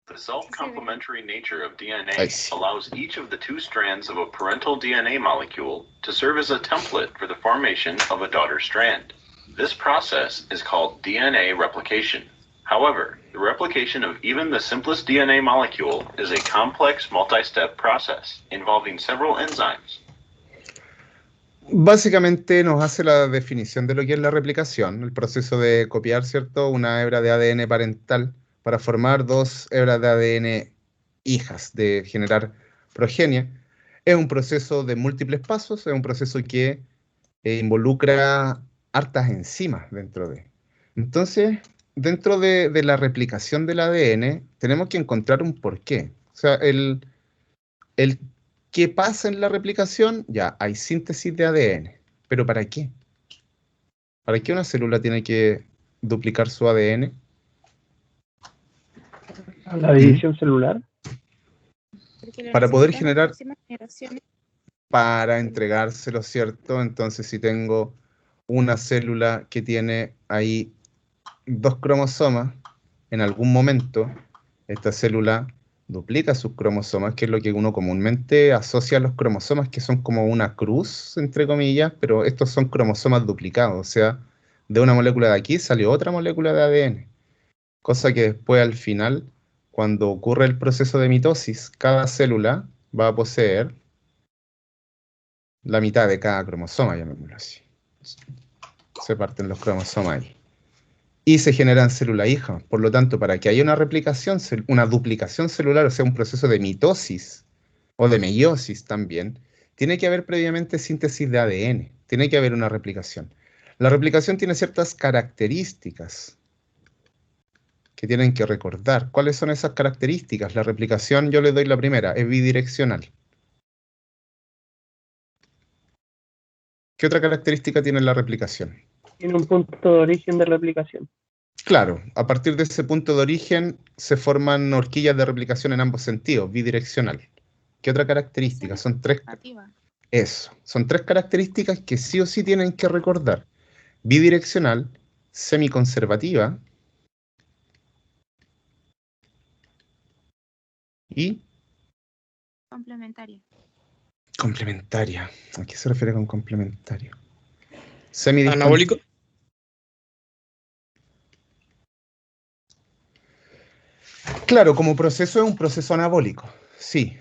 The self-complementary nature of DNA allows each of the two strands of a parental DNA molecule to serve as a template for the formation of a daughter strand. This process is called DNA replication. However, the replication of even the simplest DNA molecule is a complex multi-step process involving several enzymes. Básicamente nos hace la definición de lo que es la replicación, el proceso de copiar, ¿cierto?, una hebra de ADN parental para formar dos hebras de ADN hijas, de generar progenie. Es un proceso de múltiples pasos, es un proceso que involucra hartas enzimas dentro de. Entonces, dentro de la replicación del ADN, tenemos que encontrar un porqué. O sea, el ¿qué pasa en la replicación? Ya, hay síntesis de ADN. ¿Pero para qué? ¿Para qué una célula tiene que duplicar su ADN? La división celular. Para poder generar, para entregárselo, ¿cierto? Entonces, si tengo una célula que tiene ahí 2 cromosomas, en algún momento, esta célula duplica sus cromosomas, que es lo que uno comúnmente asocia a los cromosomas, que son como una cruz, entre comillas, pero estos son cromosomas duplicados, o sea, de una molécula de aquí salió otra molécula de ADN, cosa que después al final, cuando ocurre el proceso de mitosis, cada célula va a poseer la mitad de cada cromosoma, llamémoslo así. Se parten los cromosomas ahí. Y se generan células hijas. Por lo tanto, para que haya una replicación, una duplicación celular, o sea, un proceso de mitosis o de meiosis también, tiene que haber previamente síntesis de ADN, tiene que haber una replicación. La replicación tiene ciertas características que tienen que recordar. ¿Cuáles son esas características? La replicación, yo les doy la primera, es bidireccional. ¿Qué otra característica tiene la replicación? Tiene un punto de origen de replicación. Claro, a partir de ese punto de origen se forman horquillas de replicación en ambos sentidos, bidireccional. ¿Qué otra característica? Son 3. Eso, son 3 características que sí o sí tienen que recordar. Bidireccional, semiconservativa y complementaria. ¿A qué se refiere con complementario? ¿Anabólico? Claro, como proceso es un proceso anabólico, sí.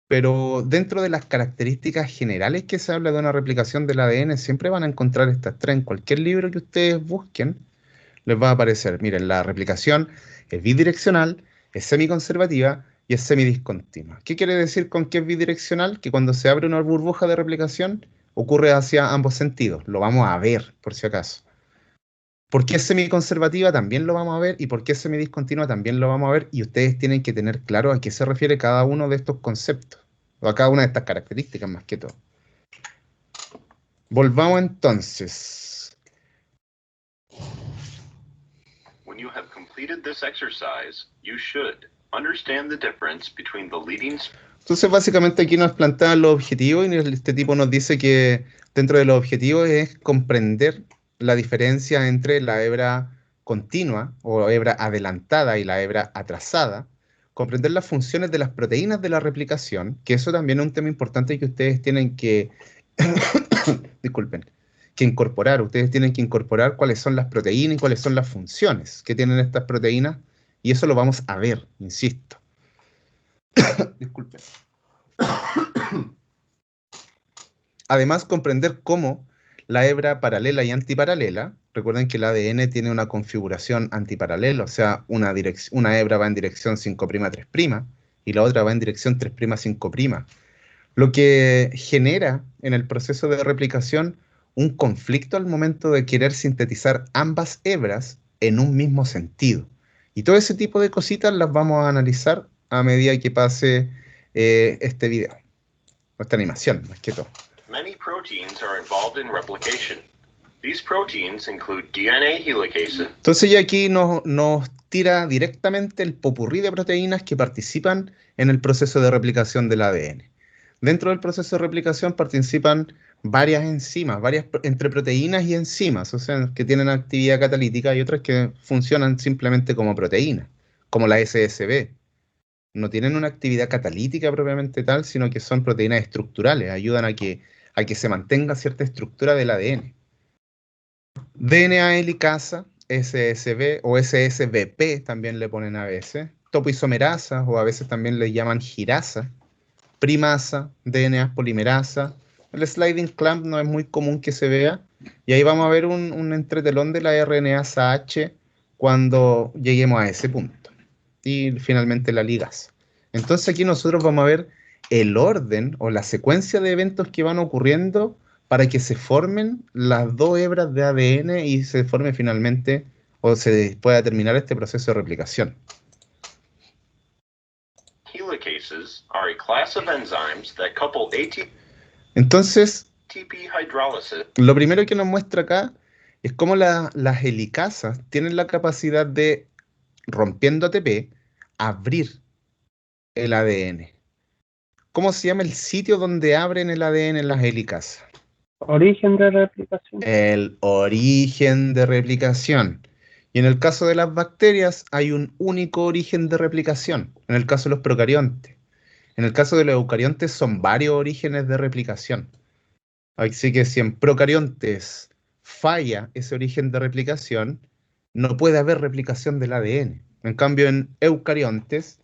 Pero dentro de las características generales que se habla de una replicación del ADN, siempre van a encontrar estas 3. En cualquier libro que ustedes busquen, les va a aparecer. Miren, la replicación es bidireccional, es semiconservativa y es semidiscontinua. ¿Qué quiere decir con que es bidireccional? Que cuando se abre una burbuja de replicación, ocurre hacia ambos sentidos. Lo vamos a ver, por si acaso. ¿Por qué es semiconservativa? También lo vamos a ver. ¿Y por qué es semidiscontinua? También lo vamos a ver. Y ustedes tienen que tener claro a qué se refiere cada uno de estos conceptos. O a cada una de estas características, más que todo. Volvamos entonces. When you have completed this exercise, you should understand the difference between the leading. Entonces, básicamente aquí nos plantean los objetivos y este tipo nos dice que dentro de los objetivos es comprender la diferencia entre la hebra continua o hebra adelantada y la hebra atrasada, comprender las funciones de las proteínas de la replicación, que eso también es un tema importante que ustedes tienen que, disculpen, que incorporar. Ustedes tienen que incorporar cuáles son las proteínas y cuáles son las funciones que tienen estas proteínas, y eso lo vamos a ver, insisto. Disculpen. Además, comprender cómo la hebra paralela y antiparalela, recuerden que el ADN tiene una configuración antiparalela, o sea, una hebra va en dirección 5' 3' y la otra va en dirección 3' 5', lo que genera en el proceso de replicación un conflicto al momento de querer sintetizar ambas hebras en un mismo sentido. Y todo ese tipo de cositas las vamos a analizar a medida que pase este video, esta animación, más que todo. Many proteins are involved in replication. These proteins include DNA helicase. Entonces ya aquí nos tira directamente el popurrí de proteínas que participan en el proceso de replicación del ADN. Dentro del proceso de replicación participan varias enzimas, entre proteínas y enzimas, o sea, que tienen actividad catalítica y otras que funcionan simplemente como proteínas, como la SSB. No tienen una actividad catalítica propiamente tal, sino que son proteínas estructurales, ayudan a que se mantenga cierta estructura del ADN. DNA helicasa, SSB o SSBP también le ponen a veces, topoisomerasa o a veces también le llaman girasa, primasa, DNA polimerasa. El sliding clamp no es muy común que se vea, y ahí vamos a ver un entretelón de la RNasa H cuando lleguemos a ese punto. Y finalmente la ligasa. Entonces aquí nosotros vamos a ver el orden o la secuencia de eventos que van ocurriendo para que se formen las dos hebras de ADN y se forme finalmente o se pueda terminar este proceso de replicación. Helicases are a class of enzymes that couple Entonces, ATP hydrolysis. Lo primero que nos muestra acá es cómo las helicasas tienen la capacidad de, rompiendo ATP, abrir el ADN. ¿Cómo se llama el sitio donde abren el ADN en las helicasas? Origen de replicación. El origen de replicación. Y en el caso de las bacterias hay un único origen de replicación, en el caso de los procariontes. En el caso de los eucariontes son varios orígenes de replicación. Así que si en procariontes falla ese origen de replicación, no puede haber replicación del ADN. En cambio, en eucariontes,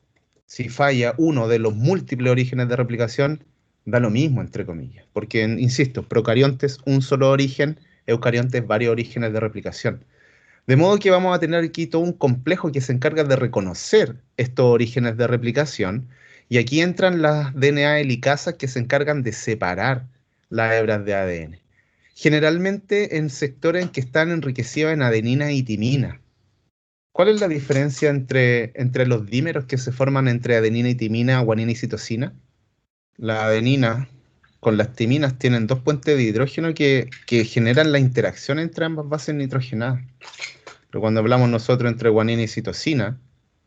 si falla uno de los múltiples orígenes de replicación, da lo mismo, entre comillas. Porque, insisto, procariontes, un solo origen, eucariontes, varios orígenes de replicación. De modo que vamos a tener aquí todo un complejo que se encarga de reconocer estos orígenes de replicación, y aquí entran las DNA helicasas que se encargan de separar las hebras de ADN. Generalmente en sectores en que están enriquecidos en adenina y timina. ¿Cuál es la diferencia entre los dímeros que se forman entre adenina y timina, guanina y citosina? La adenina con las timinas tienen dos puentes de hidrógeno que generan la interacción entre ambas bases nitrogenadas. Pero cuando hablamos nosotros entre guanina y citosina,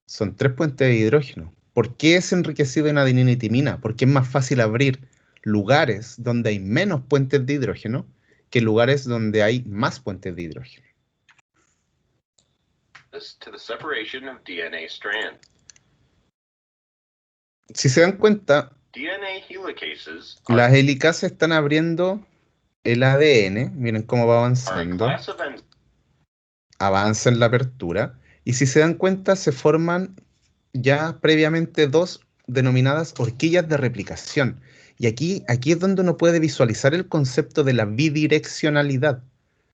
son tres puentes de hidrógeno. ¿Por qué es enriquecido en adenina y timina? Porque es más fácil abrir lugares donde hay menos puentes de hidrógeno que lugares donde hay más puentes de hidrógeno. To the separation of DNA strand. Si se dan cuenta, DNA helicases las helicasas están abriendo el ADN. Miren cómo va avanzando. Avanza en la apertura. Y si se dan cuenta, se forman ya previamente dos denominadas horquillas de replicación. Y aquí es donde uno puede visualizar el concepto de la bidireccionalidad.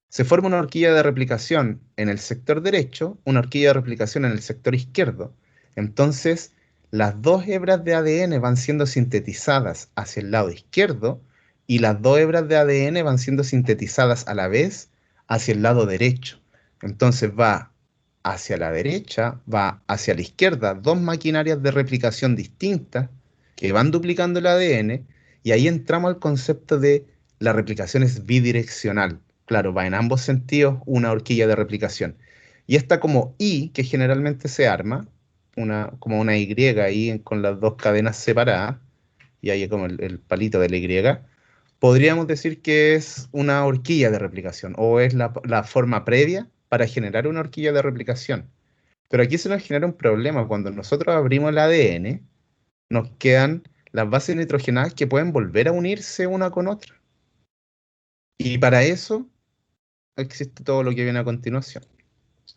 Se forma una horquilla de replicación en el sector derecho, una horquilla de replicación en el sector izquierdo. Entonces, las dos hebras de ADN van siendo sintetizadas hacia el lado izquierdo y las dos hebras de ADN van siendo sintetizadas a la vez hacia el lado derecho. Entonces va hacia la derecha, va hacia la izquierda, dos maquinarias de replicación distintas que van duplicando el ADN, y ahí entramos al concepto de la replicación es bidireccional. Claro, va en ambos sentidos una horquilla de replicación. Y esta como I, que generalmente se arma, como una Y ahí con las dos cadenas separadas, y ahí como el palito de la Y, podríamos decir que es una horquilla de replicación, o es la forma previa para generar una horquilla de replicación. Pero aquí se nos genera un problema. Cuando nosotros abrimos el ADN, nos quedan las bases nitrogenadas que pueden volver a unirse una con otra. Y para eso existe todo lo que viene a continuación.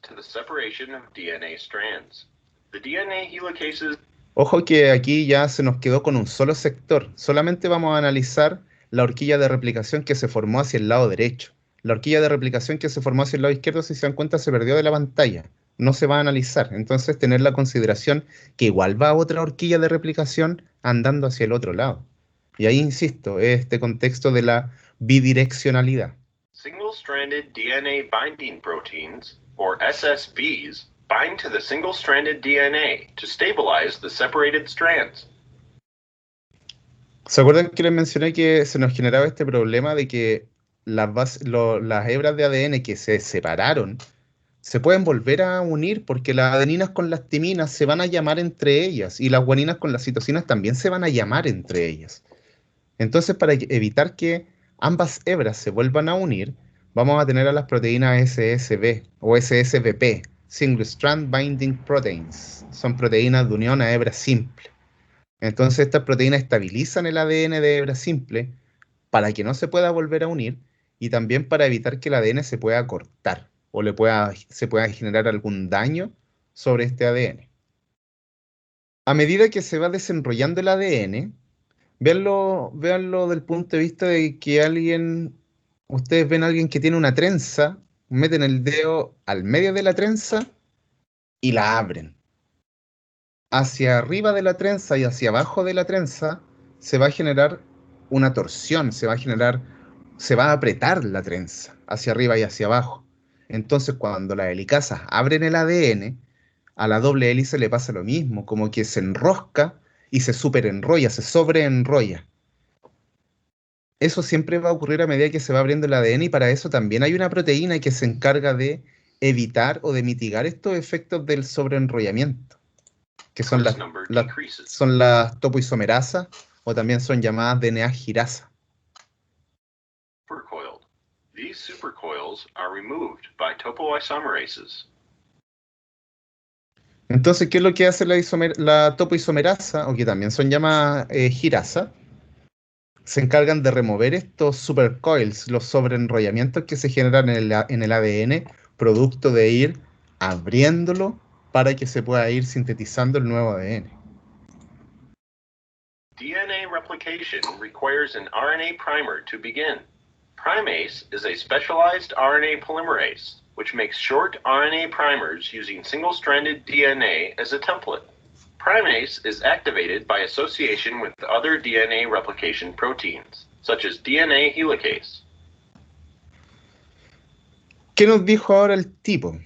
To the separation of DNA strands. The DNA helicases. Ojo que aquí ya se nos quedó con un solo sector. Solamente vamos a analizar la horquilla de replicación que se formó hacia el lado derecho. La horquilla de replicación que se formó hacia el lado izquierdo, si se dan cuenta, se perdió de la pantalla. No se va a analizar. Entonces, tener la consideración que igual va a otra horquilla de replicación andando hacia el otro lado. Y ahí, insisto, es este contexto de la bidireccionalidad. Single-stranded DNA binding proteins, or SSBs, bind to the single-stranded DNA to stabilize the separated strands. ¿Se acuerdan que les mencioné que se nos generaba este problema de que las hebras de ADN que se separaron se pueden volver a unir porque las adeninas con las timinas se van a llamar entre ellas y las guaninas con las citosinas también se van a llamar entre ellas? Entonces, para evitar que ambas hebras se vuelvan a unir, vamos a tener a las proteínas SSB o SSBP, single strand binding proteins. Son proteínas de unión a hebra simple. Entonces estas proteínas estabilizan el ADN de hebra simple para que no se pueda volver a unir y también para evitar que el ADN se pueda cortar o se pueda generar algún daño sobre este ADN. A medida que se va desenrollando el ADN, véanlo del punto de vista de que ustedes ven a alguien que tiene una trenza, meten el dedo al medio de la trenza y la abren. Hacia arriba de la trenza y hacia abajo de la trenza se va a generar una torsión, se va a apretar la trenza hacia arriba y hacia abajo. Entonces, cuando las helicasas abren el ADN, a la doble hélice le pasa lo mismo, como que se enrosca y se superenrolla, se sobreenrolla. Eso siempre va a ocurrir a medida que se va abriendo el ADN y para eso también hay una proteína que se encarga de evitar o de mitigar estos efectos del sobreenrollamiento, que son las topoisomerasas o también son llamadas DNA girasa. Supercoiled. These supercoils are removed by topoisomerases. Entonces, ¿qué es lo que hace la topoisomerasa, o que también son llamadas girasa? Se encargan de remover estos supercoils, los sobreenrollamientos que se generan en el ADN, producto de ir abriéndolo para que se pueda ir sintetizando el nuevo ADN. DNA replication requires an RNA primer to begin. Primase is a specialized RNA polymerase, which makes short RNA primers using single-stranded DNA as a template. Primase is activated by association with other DNA replication proteins, such as DNA helicase. ¿Qué nos dijo ahora el tipo?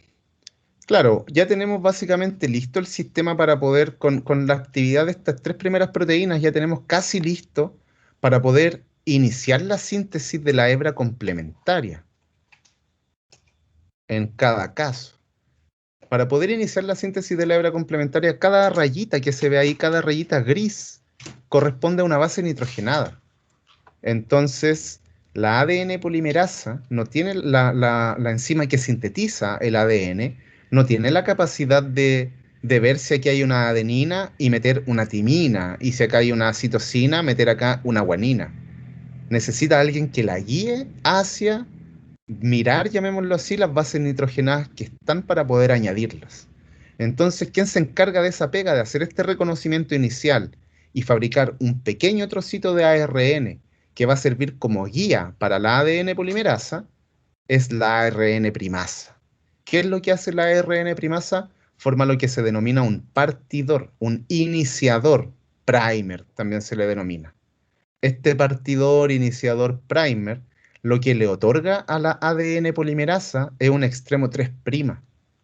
Claro, ya tenemos básicamente listo el sistema para poder, con la actividad de estas tres primeras proteínas, ya tenemos casi listo para poder iniciar la síntesis de la hebra complementaria en cada caso. Para poder iniciar la síntesis de la hebra complementaria, cada rayita que se ve ahí, cada rayita gris, corresponde a una base nitrogenada. Entonces, la ADN polimerasa no tiene la enzima que sintetiza el ADN, no tiene la capacidad de ver si aquí hay una adenina y meter una timina, y si acá hay una citosina, meter acá una guanina. Necesita alguien que la guíe hacia mirar, llamémoslo así, las bases nitrogenadas que están para poder añadirlas. Entonces, ¿quién se encarga de esa pega, de hacer este reconocimiento inicial y fabricar un pequeño trocito de ARN que va a servir como guía para la ADN polimerasa? Es la ARN primasa. ¿Qué es lo que hace la ARN primasa? Forma lo que se denomina un partidor, un iniciador, primer también se le denomina. Este partidor, iniciador, primer, lo que le otorga a la ADN polimerasa es un extremo 3',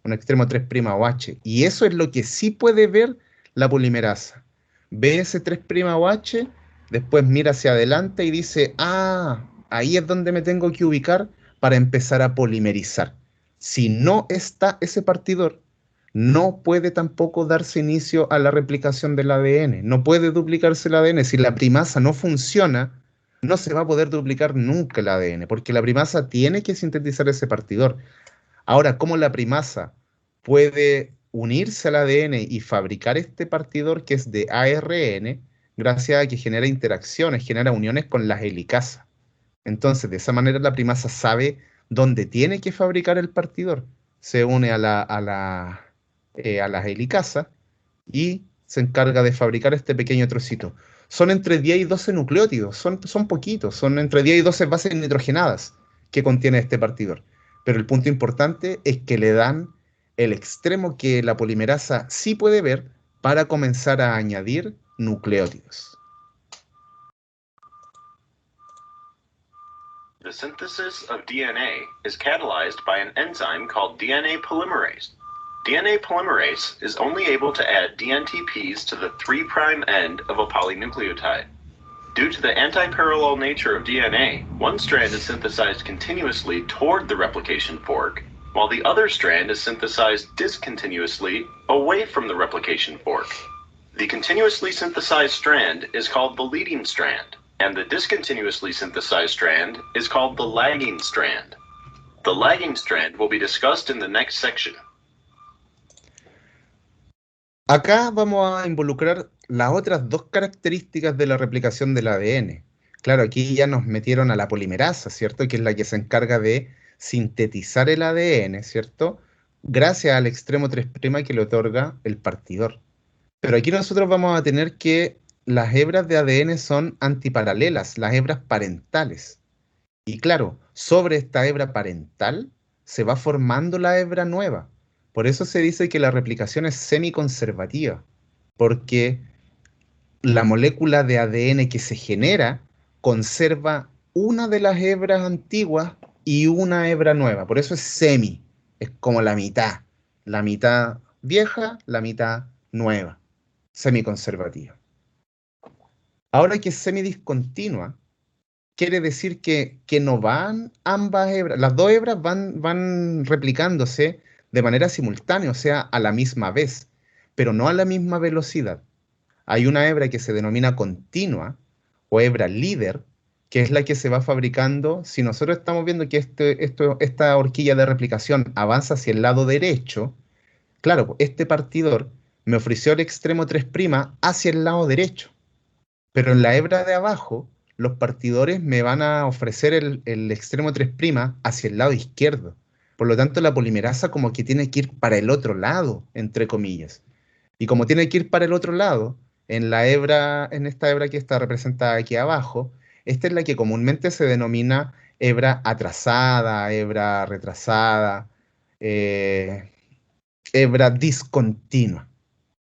un extremo 3' OH, y eso es lo que sí puede ver la polimerasa. Ve ese 3' OH, después mira hacia adelante y dice, ahí es donde me tengo que ubicar para empezar a polimerizar. Si no está ese partidor, no puede tampoco darse inicio a la replicación del ADN, no puede duplicarse el ADN. Si la primasa no funciona, no se va a poder duplicar nunca el ADN, porque la primasa tiene que sintetizar ese partidor. Ahora, ¿cómo la primasa puede unirse al ADN y fabricar este partidor que es de ARN? Gracias a que genera interacciones, genera uniones con las helicasas. Entonces, de esa manera la primasa sabe dónde tiene que fabricar el partidor. Se une a las helicasas y se encarga de fabricar este pequeño trocito. Son entre 10 y 12 nucleótidos, son poquitos, son entre 10 y 12 bases nitrogenadas que contiene este partidor. Pero el punto importante es que le dan el extremo que la polimerasa sí puede ver para comenzar a añadir nucleótidos. The synthesis of DNA is catalyzed by an enzyme called DNA polymerase. DNA polymerase is only able to add DNTPs to the 3' end of a polynucleotide. Due to the anti-parallel nature of DNA, one strand is synthesized continuously toward the replication fork, while the other strand is synthesized discontinuously away from the replication fork. The continuously synthesized strand is called the leading strand, and the discontinuously synthesized strand is called the lagging strand. The lagging strand will be discussed in the next section. Acá vamos a involucrar las otras dos características de la replicación del ADN. Claro, aquí ya nos metieron a la polimerasa, ¿cierto? Que es la que se encarga de sintetizar el ADN, ¿cierto? Gracias al extremo 3' que le otorga el partidor. Pero aquí nosotros vamos a tener que las hebras de ADN son antiparalelas, las hebras parentales. Y claro, sobre esta hebra parental se va formando la hebra nueva. Por eso se dice que la replicación es semiconservativa, porque la molécula de ADN que se genera conserva una de las hebras antiguas y una hebra nueva. Por eso es semi, es como la mitad vieja, la mitad nueva, semiconservativa. Ahora que es semidiscontinua, quiere decir que no van ambas hebras, las dos hebras van replicándose de manera simultánea, o sea, a la misma vez, pero no a la misma velocidad. Hay una hebra que se denomina continua o hebra líder, que es la que se va fabricando. Si nosotros estamos viendo que esta horquilla de replicación avanza hacia el lado derecho, claro, este partidor me ofreció el extremo 3' hacia el lado derecho. Pero en la hebra de abajo, los partidores me van a ofrecer el extremo 3' hacia el lado izquierdo. Por lo tanto, la polimerasa como que tiene que ir para el otro lado, entre comillas. Y como tiene que ir para el otro lado, en esta hebra que está representada aquí abajo, esta es la que comúnmente se denomina hebra atrasada, hebra retrasada, eh, hebra discontinua.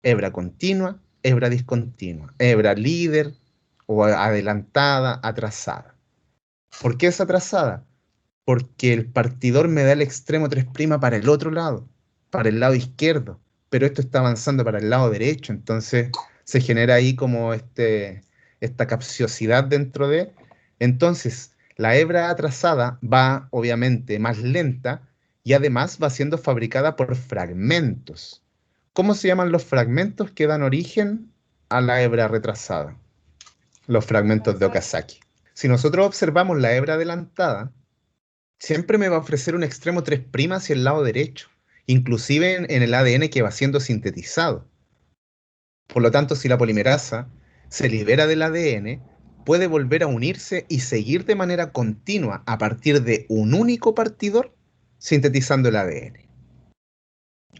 Hebra continua, hebra discontinua, hebra líder o adelantada, atrasada. ¿Por qué es atrasada? Porque el partidor me da el extremo 3' para el otro lado, para el lado izquierdo, pero esto está avanzando para el lado derecho, entonces se genera ahí como esta capciosidad dentro de... Entonces, la hebra atrasada va obviamente más lenta y además va siendo fabricada por fragmentos. ¿Cómo se llaman los fragmentos que dan origen a la hebra retrasada? Los fragmentos de Okazaki. Si nosotros observamos la hebra adelantada, siempre me va a ofrecer un extremo 3' hacia el lado derecho, inclusive en el ADN que va siendo sintetizado. Por lo tanto, si la polimerasa se libera del ADN, puede volver a unirse y seguir de manera continua a partir de un único partidor sintetizando el ADN.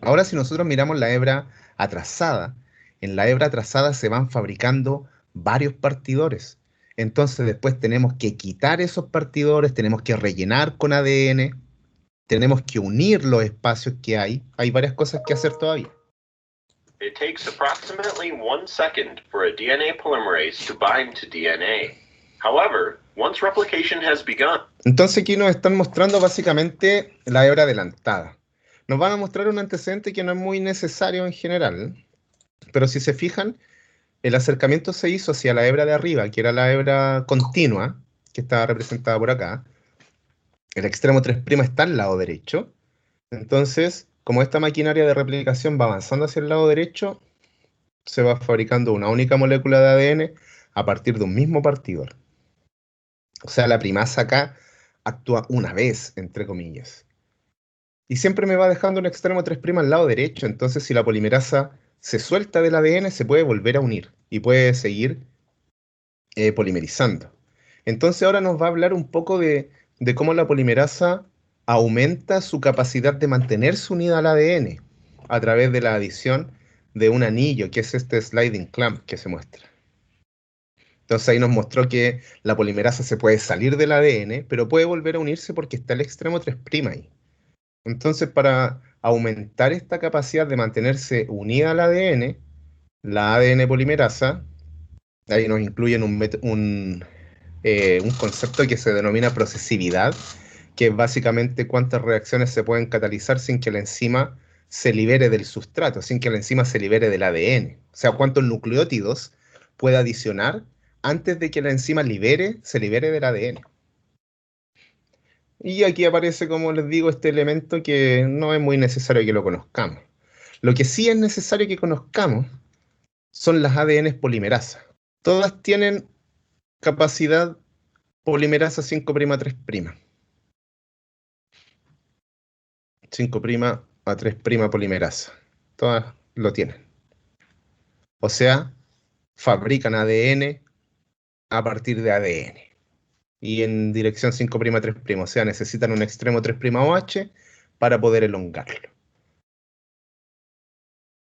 Ahora, si nosotros miramos la hebra atrasada, en la hebra atrasada se van fabricando varios partidores. Entonces después tenemos que quitar esos partidores, tenemos que rellenar con ADN, tenemos que unir los espacios que hay. Hay varias cosas que hacer todavía. It takes approximately 1 second for a DNA polymerase to bind to DNA. However, once replication has begun. Entonces aquí nos están mostrando básicamente la hebra adelantada. Nos van a mostrar un antecedente que no es muy necesario en general, pero si se fijan, el acercamiento se hizo hacia la hebra de arriba, que era la hebra continua, que estaba representada por acá. El extremo 3' está al lado derecho. Entonces, como esta maquinaria de replicación va avanzando hacia el lado derecho, se va fabricando una única molécula de ADN a partir de un mismo partidor. O sea, la primasa acá actúa una vez, entre comillas. Y siempre me va dejando un extremo 3' al lado derecho, entonces si la polimerasa se suelta del ADN, se puede volver a unir y puede seguir polimerizando. Entonces ahora nos va a hablar un poco de cómo la polimerasa aumenta su capacidad de mantenerse unida al ADN a través de la adición de un anillo, que es este sliding clamp que se muestra. Entonces ahí nos mostró que la polimerasa se puede salir del ADN, pero puede volver a unirse porque está el extremo 3' ahí. Entonces, para aumentar esta capacidad de mantenerse unida al ADN, la ADN polimerasa, ahí nos incluyen un concepto que se denomina procesividad, que es básicamente cuántas reacciones se pueden catalizar sin que la enzima se libere del sustrato, sin que la enzima se libere del ADN. O sea, cuántos nucleótidos puede adicionar antes de que la enzima se libere del ADN. Y aquí aparece, como les digo, este elemento que no es muy necesario que lo conozcamos. Lo que sí es necesario que conozcamos son las ADN polimerasa. Todas tienen capacidad polimerasa 5'3'. 5' a 3' polimerasa. Todas lo tienen. O sea, fabrican ADN a partir de ADN. Y en dirección 5' 3', o sea, necesitan un extremo 3' OH para poder elongarlo.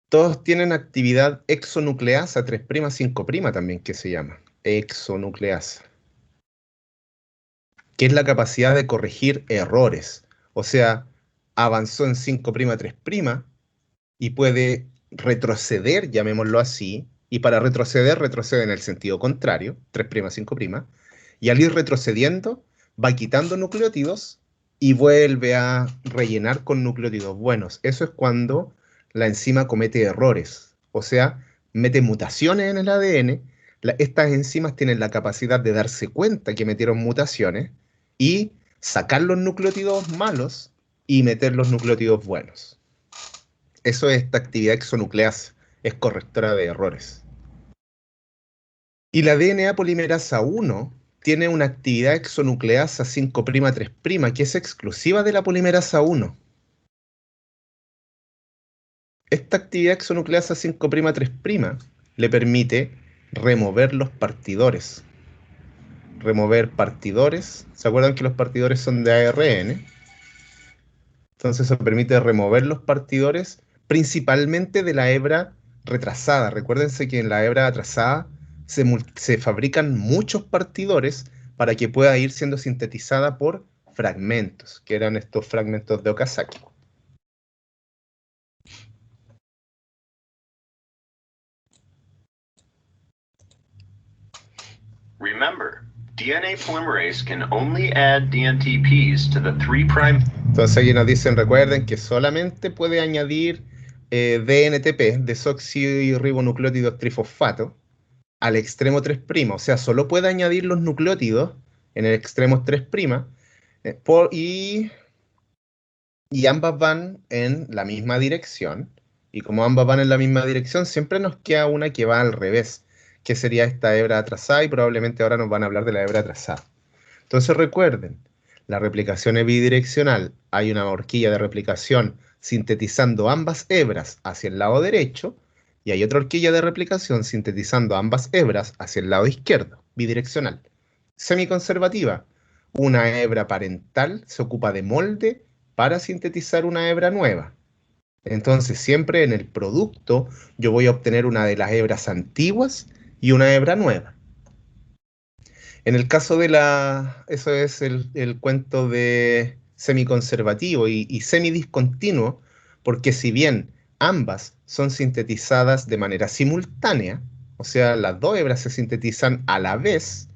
Todos tienen actividad exonucleasa 3', 5' también, que se llama exonucleasa, que es la capacidad de corregir errores. O sea, avanzó en 5', 3' y puede retroceder, llamémoslo así, y para retroceder, retrocede en el sentido contrario, 3', 5', y al ir retrocediendo, va quitando nucleótidos y vuelve a rellenar con nucleótidos buenos. Eso es cuando la enzima comete errores, o sea, mete mutaciones en el ADN. Estas enzimas tienen la capacidad de darse cuenta que metieron mutaciones y sacar los nucleótidos malos y meter los nucleótidos buenos. Eso es esta actividad exonucleasa, es correctora de errores. Y la DNA polimerasa 1 tiene una actividad exonucleasa 5' 3', que es exclusiva de la polimerasa 1. Esta actividad exonucleasa 5' 3' le permite remover los partidores. Remover partidores. ¿Se acuerdan que los partidores son de ARN? Entonces eso permite remover los partidores principalmente de la hebra retrasada. Recuérdense que en la hebra atrasada se fabrican muchos partidores para que pueda ir siendo sintetizada por fragmentos, que eran estos fragmentos de Okazaki. Remember, DNA polymerase can only add DNTPs to the 3'. Entonces aquí nos dicen, recuerden que solamente puede añadir DNTP, desoxirribonucleótidos trifosfato, al extremo 3', o sea, solo puede añadir los nucleótidos en el extremo 3', y ambas van en la misma dirección, y como ambas van en la misma dirección, siempre nos queda una que va al revés, que sería esta hebra atrasada, y probablemente ahora nos van a hablar de la hebra atrasada. Entonces recuerden, la replicación es bidireccional, hay una horquilla de replicación sintetizando ambas hebras hacia el lado derecho, y hay otra horquilla de replicación sintetizando ambas hebras hacia el lado izquierdo, bidireccional. Semiconservativa, una hebra parental se ocupa de molde para sintetizar una hebra nueva. Entonces siempre en el producto yo voy a obtener una de las hebras antiguas y una hebra nueva. En el caso de eso es el cuento de semiconservativo y semidiscontinuo, porque si bien ambas son sintetizadas de manera simultánea, o sea, las dos hebras se sintetizan a la vez,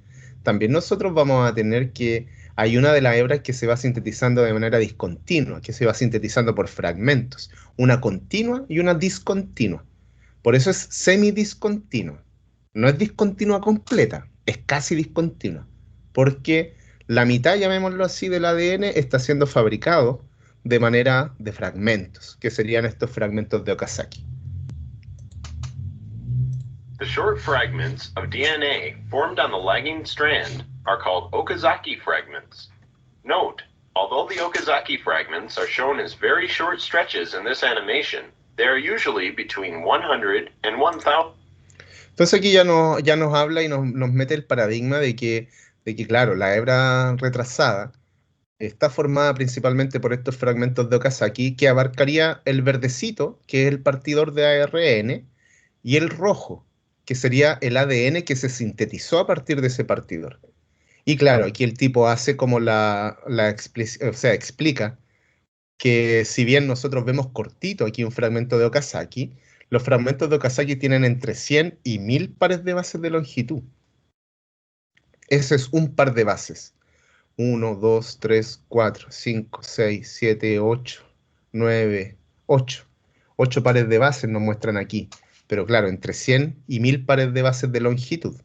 también nosotros vamos a tener que hay una de las hebras que se va sintetizando de manera discontinua, que se va sintetizando por fragmentos, una continua y una discontinua. Por eso es semidiscontinua. No es discontinua completa, es casi discontinua, porque la mitad, llamémoslo así, del ADN está siendo fabricado de manera de fragmentos, que serían estos fragmentos de Okazaki. The short fragments of DNA formed on the lagging strand are called Okazaki fragments. Note, although the Okazaki fragments are shown as very short stretches in this animation, they are usually between 100 and 1000. Entonces aquí ya nos habla y nos mete el paradigma de que, claro, la hebra retrasada está formada principalmente por estos fragmentos de Okazaki que abarcaría el verdecito, que es el partidor de ARN, y el rojo, que sería el ADN que se sintetizó a partir de ese partidor. Y claro, aquí el tipo hace como explica que si bien nosotros vemos cortito aquí un fragmento de Okazaki, los fragmentos de Okazaki tienen entre 100 y 1000 pares de bases de longitud. Ese es un par de bases. 1, 2, 3, 4, 5, 6, 7, 8, 9, 8. 8 pares de bases nos muestran aquí. Pero claro, entre 100 y 1000 pares de bases de longitud.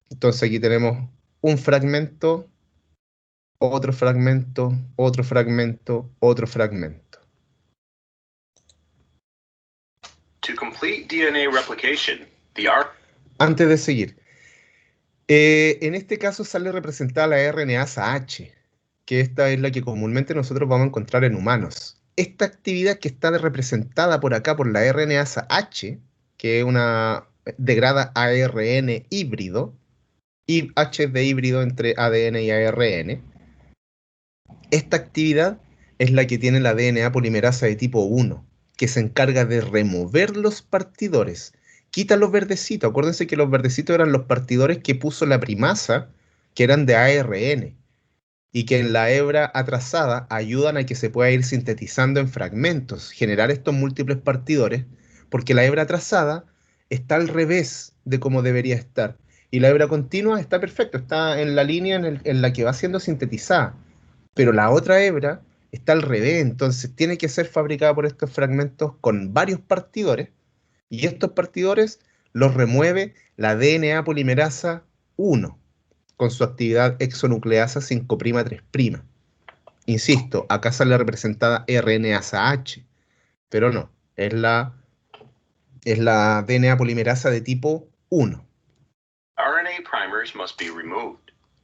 Entonces aquí tenemos un fragmento, otro fragmento, otro fragmento, otro fragmento. To complete DNA replication, Antes de seguir, en este caso sale representada la RNasa H, que esta es la que comúnmente nosotros vamos a encontrar en humanos, esta actividad que está representada por acá por la RNasa H, que es una degrada ARN híbrido, y H es de híbrido entre ADN y ARN, esta actividad es la que tiene la DNA polimerasa de tipo 1, que se encarga de remover los partidores. Quita los verdecitos. Acuérdense que los verdecitos eran los partidores que puso la primasa, que eran de ARN, y que en la hebra atrasada ayudan a que se pueda ir sintetizando en fragmentos, generar estos múltiples partidores, porque la hebra atrasada está al revés de como debería estar. Y la hebra continua está perfecto, está en la línea en la que va siendo sintetizada. Pero la otra hebra está al revés, entonces tiene que ser fabricada por estos fragmentos con varios partidores, y estos partidores los remueve la DNA polimerasa 1, con su actividad exonucleasa 5'3'. Insisto, acá sale representada RNasa H, pero no, es la DNA polimerasa de tipo 1. RNA primers must be removed.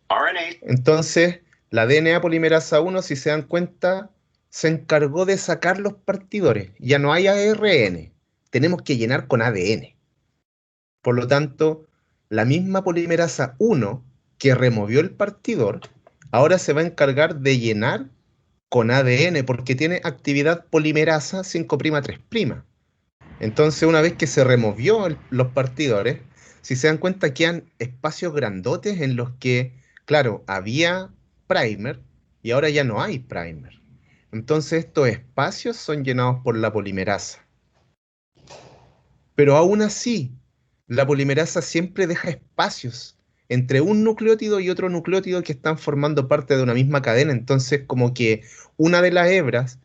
RNA... Entonces, la DNA polimerasa 1, si se dan cuenta, se encargó de sacar los partidores. Ya no hay ARN, tenemos que llenar con ADN. Por lo tanto, la misma polimerasa 1 que removió el partidor, ahora se va a encargar de llenar con ADN, porque tiene actividad polimerasa 5'3'. Entonces, una vez que se removió los partidores, si se dan cuenta, quedan espacios grandotes en los que, claro, había primer y ahora ya no hay primer. Entonces, estos espacios son llenados por la polimerasa. Pero aún así, la polimerasa siempre deja espacios entre un nucleótido y otro nucleótido que están formando parte de una misma cadena. Entonces, como que una de las hebras,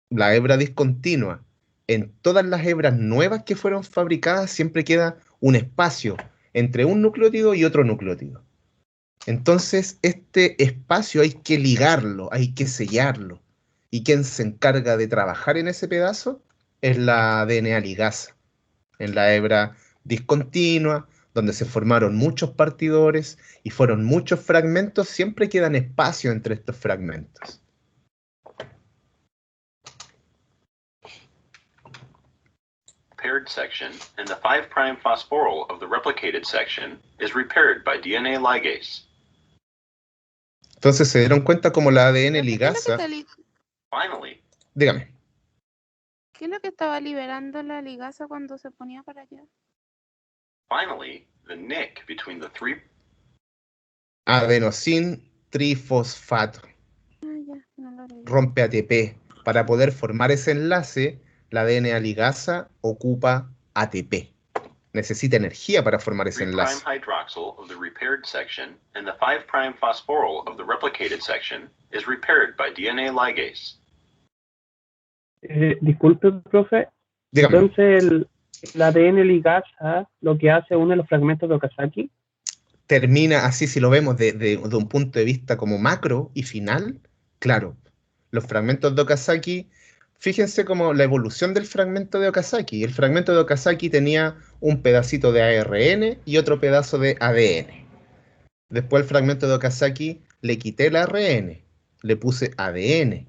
la hebra discontinua, en todas las hebras nuevas que fueron fabricadas, siempre queda un espacio entre un nucleótido y otro nucleótido. Entonces, este espacio hay que ligarlo, hay que sellarlo. ¿Y quien se encarga de trabajar en ese pedazo? Es la DNA ligasa, en la hebra discontinua, donde se formaron muchos partidores y fueron muchos fragmentos, siempre quedan espacios entre estos fragmentos. Paired section and the 5' phosphoryl of the replicated section is repaired by DNA ligase. Entonces se dieron cuenta como la ADN ligasa... Finally. Dígame. ¿Qué es lo que estaba liberando la ligasa cuando se ponía para allá? Finally, the nick between the three... Adenosin trifosfato. Rompe ATP. Para poder formar ese enlace, la DNA ligasa ocupa ATP. Necesita energía para formar ese enlace. 3' hydroxyl of the repaired section and the 5' phosphoryl of the replicated section is repaired by DNA ligase. Disculpe, profe. Dígame. Entonces, la ADN ligasa lo que hace une los fragmentos de Okazaki. Termina así, si lo vemos de un punto de vista como macro y final, claro. Los fragmentos de Okazaki, fíjense como la evolución del fragmento de Okazaki. El fragmento de Okazaki tenía un pedacito de ARN y otro pedazo de ADN. Después el fragmento de Okazaki le quité el ARN, le puse ADN.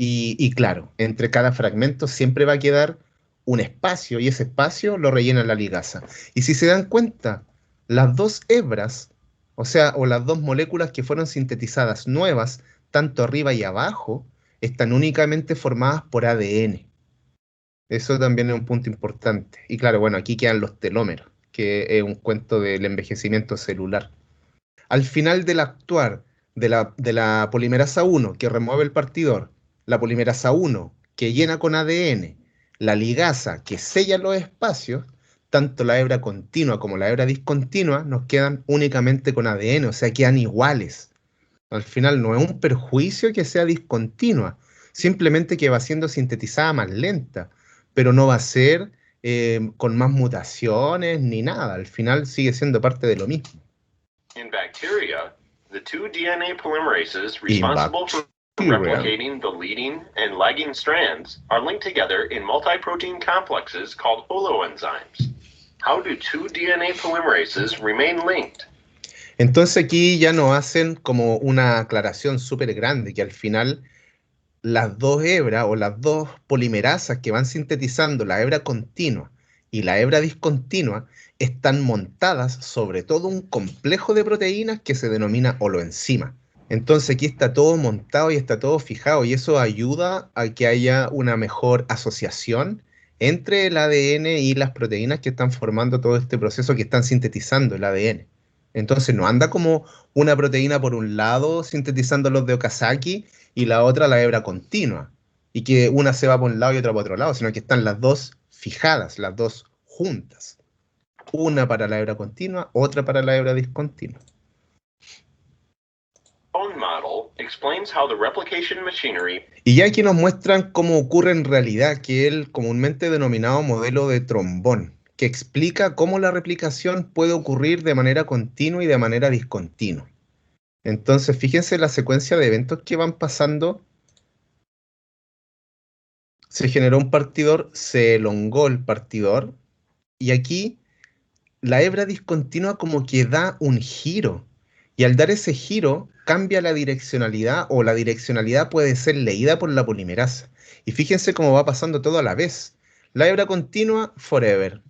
Y claro, entre cada fragmento siempre va a quedar un espacio, y ese espacio lo rellena la ligasa. Y si se dan cuenta, las dos hebras, o las dos moléculas que fueron sintetizadas nuevas, tanto arriba y abajo, están únicamente formadas por ADN. Eso también es un punto importante. Y claro, bueno, aquí quedan los telómeros, que es un cuento del envejecimiento celular. Al final del actuar de la polimerasa 1, que remueve el partidor, la polimerasa 1, que llena con ADN, la ligasa, que sella los espacios, tanto la hebra continua como la hebra discontinua nos quedan únicamente con ADN, o sea, quedan iguales. Al final no es un perjuicio que sea discontinua, simplemente que va siendo sintetizada más lenta, pero no va a ser con más mutaciones ni nada. Al final sigue siendo parte de lo mismo. In bacteria, the two DNA polymerases responsible for replicating the leading and lagging strands are linked together in multi-protein complexes called holoenzymes. How do two DNA polymerases remain linked? Entonces aquí ya nos hacen como una aclaración súper grande, que al final las dos hebras o las dos polimerasas que van sintetizando la hebra continua y la hebra discontinua están montadas sobre todo un complejo de proteínas que se denomina holoenzima. Entonces aquí está todo montado y está todo fijado, y eso ayuda a que haya una mejor asociación entre el ADN y las proteínas que están formando todo este proceso, que están sintetizando el ADN. Entonces no anda como una proteína por un lado sintetizando los de Okazaki y la otra la hebra continua, y que una se va por un lado y otra por otro lado, sino que están las dos fijadas, las dos juntas. Una para la hebra continua, otra para la hebra discontinua. Y ya aquí nos muestran cómo ocurre en realidad, que es el comúnmente denominado modelo de trombón, que explica cómo la replicación puede ocurrir de manera continua y de manera discontinua. Entonces, fíjense la secuencia de eventos que van pasando. Se generó un partidor, se elongó el partidor, y aquí la hebra discontinua como que da un giro, y al dar ese giro cambia la direccionalidad, o la direccionalidad puede ser leída por la polimerasa. Y fíjense cómo va pasando todo a la vez. La hebra continua, forever,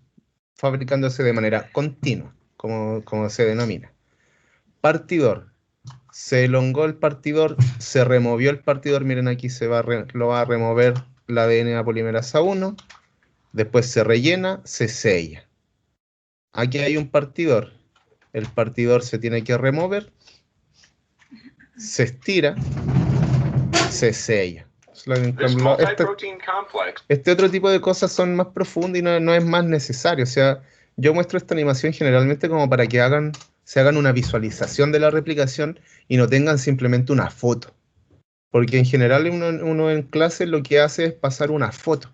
fabricándose de manera continua, como se denomina. Partidor, se elongó el partidor, se removió el partidor, miren aquí lo va a remover la ADN polimerasa 1, después se rellena, se sella. Aquí hay un partidor, el partidor se tiene que remover, se estira, se sella. Este otro tipo de cosas son más profundas y no es más necesario. O sea, yo muestro esta animación generalmente como para que se hagan una visualización de la replicación y no tengan simplemente una foto. Porque en general uno en clase lo que hace es pasar una foto.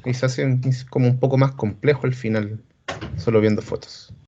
Y se hace como un poco más complejo al final, solo viendo fotos.